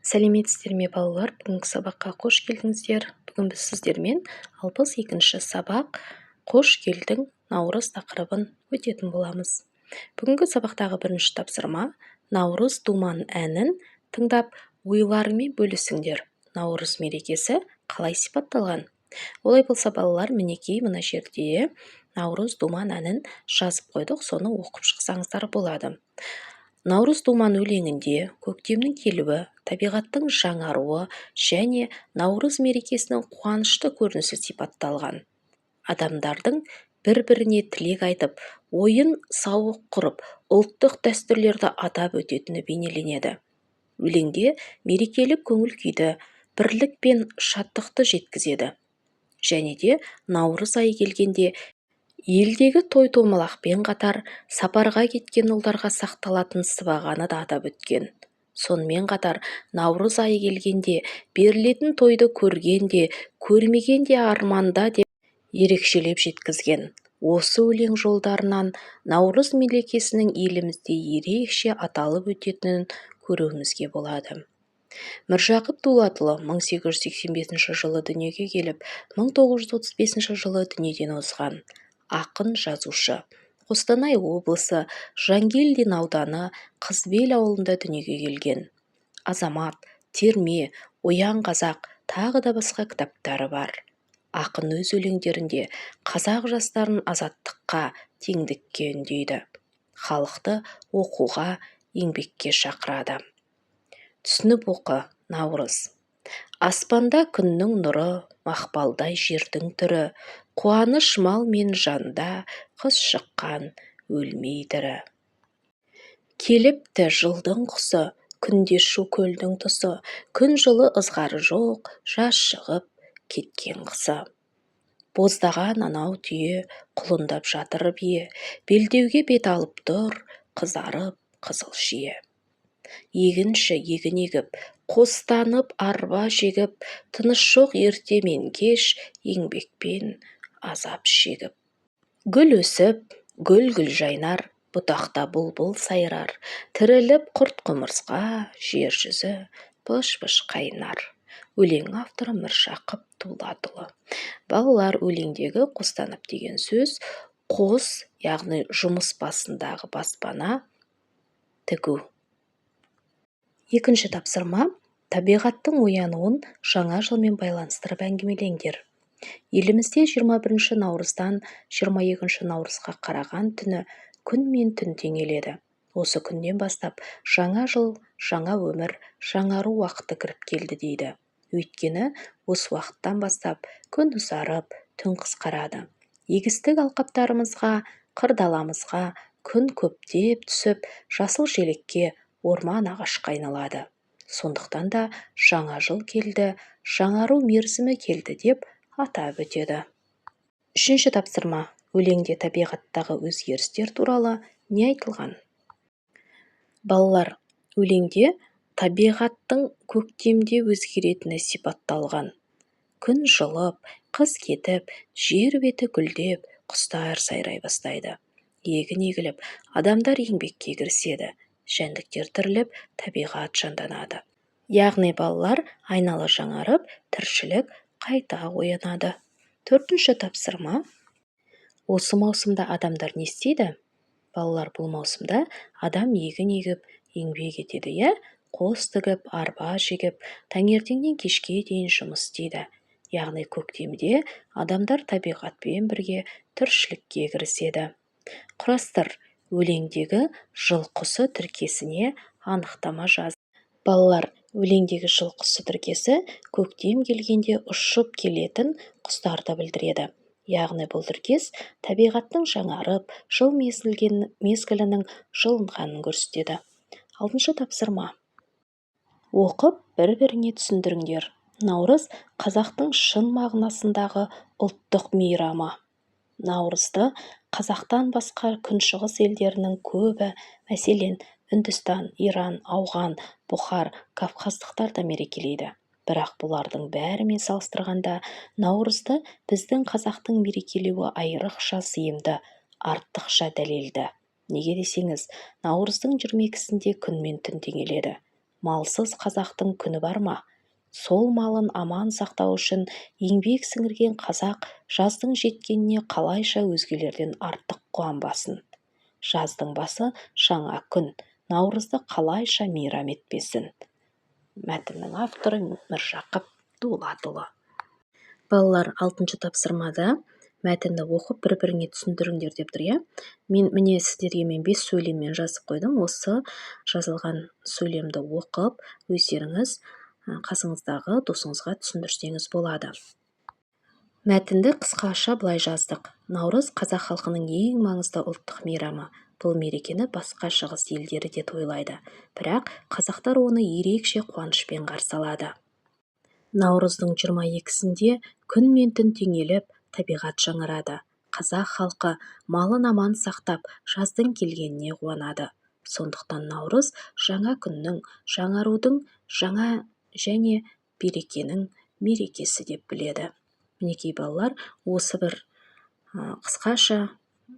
Сәлеметсіздер ме балалар? Бүгінгі сабаққа қош келдіңіздер. Бүгін біз сіздермен 62-ші сабақ «Қош келдің, Наурыз» тақырыбын өтетін боламыз. Бүгінгі сабақтағы бірінші тапсырма «Наурыз думан» әнін тыңдап, ойларыңмен бөлісіңдер. Наурыз мерекесі қалай сипатталған? Олай болса балалар, мінекей мына жерде «Наурыз думан» әнін жазып қойдық, соны оқып шықсаңыздар болады. Наурыз думан өлеңінде көктемнің келуі, табиғаттың жаңаруы және Наурыз мерекесінің қуанышты көрінісі сипатталған. Адамдардың бір-біріне тілек айтып, ойын сауық құрып, ұлттық дәстүрлерді атап өтетіні бейнеленеді. Өлеңде мерекелік көңіл күйді, бірлік пен шаттықты жеткізеді. Және де Наурыз айы келгенде елдегі той-томалақпен қатар сапарға кеткен ұлдарға сақталатын сыбағаны да атап өткен. Сонымен қатар Наурыз айы келгенде берілетін тойды көргенде, көрмегенде арманда деп ерекшелеп жеткізген. Осы өлең жолдарынан Наурыз мерекесінің елімізде ерекше аталып өтетінін көруімізге болады. Міржақып Дулатұлы 1885 жылы дүниеге келіп, 1935 жылы дүниеден озған. Ақын жазушы. Қостанай облысы Жангелдин ауданы Қызбел ауылында дүниеге келген. Азамат, терме, оян қазақ тағы да басқа кітаптары бар. Ақын өз өлеңдерінде қазақ жастарын азаттыққа, теңдікке үндейді. Халықты оқуға, еңбекке шақырады. Түсініп оқы, Наурыз. Аспанда күннің нұры, мақпалдай жердің түрі, қуаныш мал мен жанда, қыз шыққан өлмей тірі. Келіпті жылдың құсы, күнде шу көлдің тұсы, күн жылы ызғары жоқ, жаз шығып кеткен қысы. Боздаған анау түйе, құлындап жатыр бие, белдеуге бет алып тұр, қызарып қызыл шие. Егінші егін егіп, қостанып арба жегіп, тыныш жоқ ерте мен кеш, еңбекпен азап шегіп. Гүл өсіп, гүл-гүл жайнар, бұтақта бұлбұл сайрар, тіріліп құрт құмырсқа, жер жүзі быш-быш қайнар. Өлең авторы Міржақып Дулатұлы. Балалар, өлеңдегі қостанып деген сөз қос, яғни жұмыс басындағы баспана, тігу. Екінші тапсырма табиғаттың оянуын жаңа жылмен байланыстырып әңгімелеңдер. Елімізде 21 наурыздан 22 наурызға қараған түні күн мен түн теңеледі. Осы күннен бастап жаңа жыл, жаңа өмір, жаңару уақыты кіріп келді дейді. Өйткені осы уақыттан бастап күн ұзарып, түн қысқарады. Егістік алқаптарымызға, қырдаламызға күн көптеп түсіп, жасыл желекке, орман ағашқа айналады. Сондықтан да жаңа жыл келді, жаңару мерзімі келді деп атап өтеді. Үшінші тапсырма. Өлеңде табиғаттағы өзгерістер туралы не айтылған? Балалар, өлеңде табиғаттың көктемде өзгеретіні сипатталған. Күн жылып, қыс кетіп, жер беті гүлдеп, құстар сайрай бастайды. Егін егіліп, адамдар еңбекке кіріседі. Жәндіктер тіріліп, табиғат жанданады. Яғни балалар, айнала жаңарып, тіршілік қайта оянады. Төртінші тапсырма. Осы маусымда адамдар не істейді? Балалар, бұл маусымда адам егін егіп, еңбек етеді, қос тігіп, арба жегіп, таңертеңнен кешке дейін жұмыс істейді. Яғни көктемде адамдар табиғатпен бірге тіршілікке кіріседі. Құрастыр, өлеңдегі жыл құсы тіркесіне анықтама жаз. Балалар, өлеңдегі жыл құсы тіркесі көктем келгенде ұшып келетін құстарды білдіреді. Яғни бұл тіркес табиғаттың жаңарып, жыл мезгілінің жылынғанын көрсетеді. Алтыншы тапсырма. Оқып, бір-біріңе түсіндіріңдер. Наурыз қазақтың шын мағынасындағы ұлттық мейрамы. Наурызды Қазақтан басқа күншығыс елдерінің көбі, мәселен, Үндістан, Иран, Ауған, Бұхар, Кавказдықтар да мерекелейді. Бірақ бұлардың бәрімен салыстырғанда Наурызды біздің қазақтың мерекелеуі айрықша сыйымды, артықша дәлелді. Неге десеңіз, Наурыздың 22-сінде күн мен түн теңеледі. малсыз қазақтың күні бар ма? Сол малын аман сақтау үшін еңбек сіңірген қазақ жаздың жеткеніне қалайша өзгелерден артық қуанбасын? Жаздың басы жаңа күн, наурызды қалайша мейрам етпесін? Мәтіннің авторы Міржақып Дулатұлы. Балалар, 6-шы тапсырмада мәтінді оқып бір-біріңе түсіндіріңдер деп тұр, иә? Міне сіздерге мен 5 сөйлеммен жазып қойдым. Осы жазылған сөйлемді оқып, өздеріңіз қасыңыздағы досыңызға түсіндірсеңіз болады. Мәтінді қысқаша былай жаздық. Наурыз қазақ халқының ең маңызды ұлттық мейрамы. Бұл мерекені басқа шығыс елдері де тойлайды, бірақ қазақтар оны ерекше қуанышпен қарсы алады. Наурыздың 22-сінде күн мен түн теңеліп, табиғат жаңарады. Қазақ халқы малын аман сақтап, жаздың келгеніне қуанады. Сондықтан наурыз жаңа күннің, жаңарудың, жаңа және берекенің мерекесі деп біледі. Мінекей балалар, осы бір қысқаша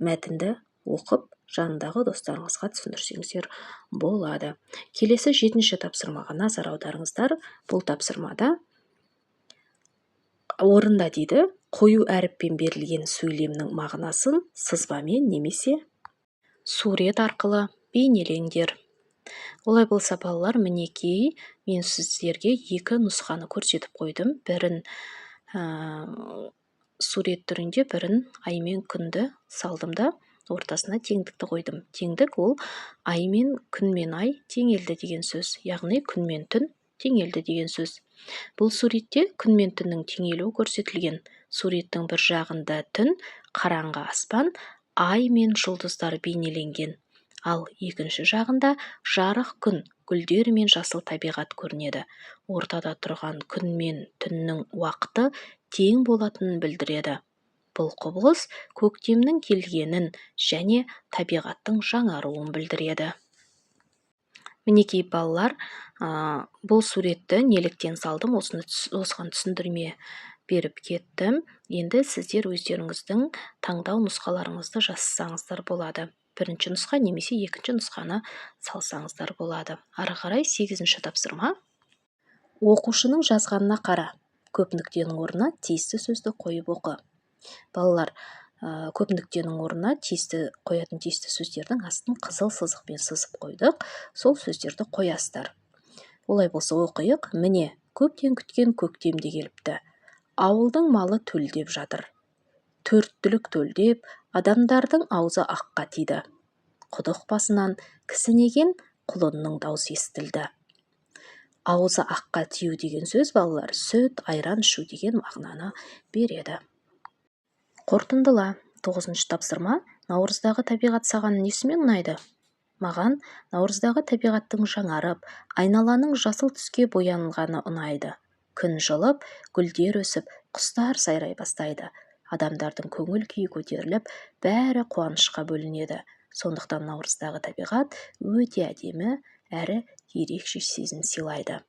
мәтінді оқып, жанындағы достарыңызға түсіндірсеңіздер болады. Келесі 7-ші тапсырмаға назар аударыңыздар. Бұл тапсырмада орында дейді, қою әріппен берілген сөйлемнің мағынасын сызбамен немесе сурет арқылы бейнелеңдер. Олай болса, балалар, мінекей, мен сіздерге 2 нұсқаны көрсетіп қойдым. Бірін сурет түрінде, бірін ай мен күнді салдым да, ортасына теңдікті қойдым. Теңдік ол ай мен күн мен ай теңелді деген сөз, яғни күн мен түн теңелді деген сөз. Бұл суретте күн мен түннің теңелуі көрсетілген. Суреттің бір жағында түн, қараңғы аспан, ай мен жұлдыздар бейнеленген. Ал екінші жағында жарық күн, гүлдер мен жасыл табиғат көрінеді. Ортада тұрған күн мен түннің уақыты тең болатынын білдіреді. Бұл құбылыс көктемнің келгенін және табиғаттың жаңаруын білдіреді. Мінекей балалар, бұл суретті неліктен салдым, осыған түсіндірме беріп кеттім. Енді сіздер өздеріңіздің таңдау нұсқаларыңызды жазсаңыздар болады. Бірінші нұсқа немесе екінші нұсқаны салсаңыздар болады. Ары қарай 8-ші тапсырма. Оқушының жазғанына қара. Көп нүктенің орнына тиісті сөзді қойып оқы. Балалар, көп нүктенің орнына қоятын тиісті сөздердің астын қызыл сызықпен сызып қойдық. Сол сөздерді қоясыздар. Олай болса оқиық. Міне, көптен күткен көктем де келіпті. Ауылдың малы төлдеп жатыр. Төрттілік төлдеп, адамдардың аузы аққа тиді. Құдық басынан кісінеген құлынның даусы естілді. Аузы аққа тию деген сөз, балалар, сүт, айран ішу деген мағынаны береді. Қорытындыла. 9-шы тапсырма. Наурыздағы табиғат саған несімен ұнайды? Маған наурыздағы табиғаттың жаңарып, айналаның жасыл түске боянғаны ұнайды. Күн жылып, гүлдер өсіп, құстар сайрай бастайды. Адамдардың көңіл күйі көтеріліп, бәрі қуанышқа бөлінеді. Сондықтан наурыздағы табиғат өте әдемі әрі ерекше сезім сыйлайды.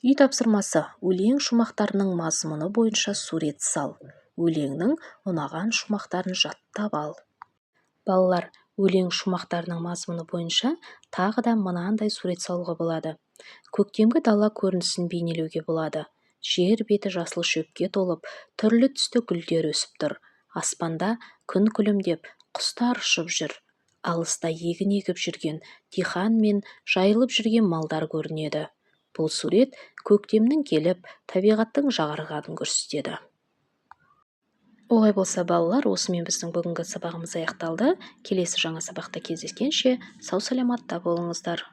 Үй тапсырмасы. Өлең шумақтарының мазмұны бойынша сурет сал. Өлеңнің ұнаған шумақтарын жаттап ал. Балалар, өлең шумақтарының мазмұны бойынша тағы да мынандай сурет салуға болады. Көктемгі дала көрінісін бейнелеуге болады. Жер беті жасыл шөпке толып, түрлі түсті гүлдер өсіп тұр. Аспанда күн күлімдеп, құстар ұшып жүр. Алыста егін егіп жүрген диқан мен жайылып жүрген малдар көрінеді. Бұл сурет көктемнің келіп, табиғаттың жаңарғанын көрсетеді. Олай болса, балалар, осымен біздің бүгінгі сабағымыз аяқталды. Келесі жаңа сабақта кездескенше сау саламатта болыңыздар.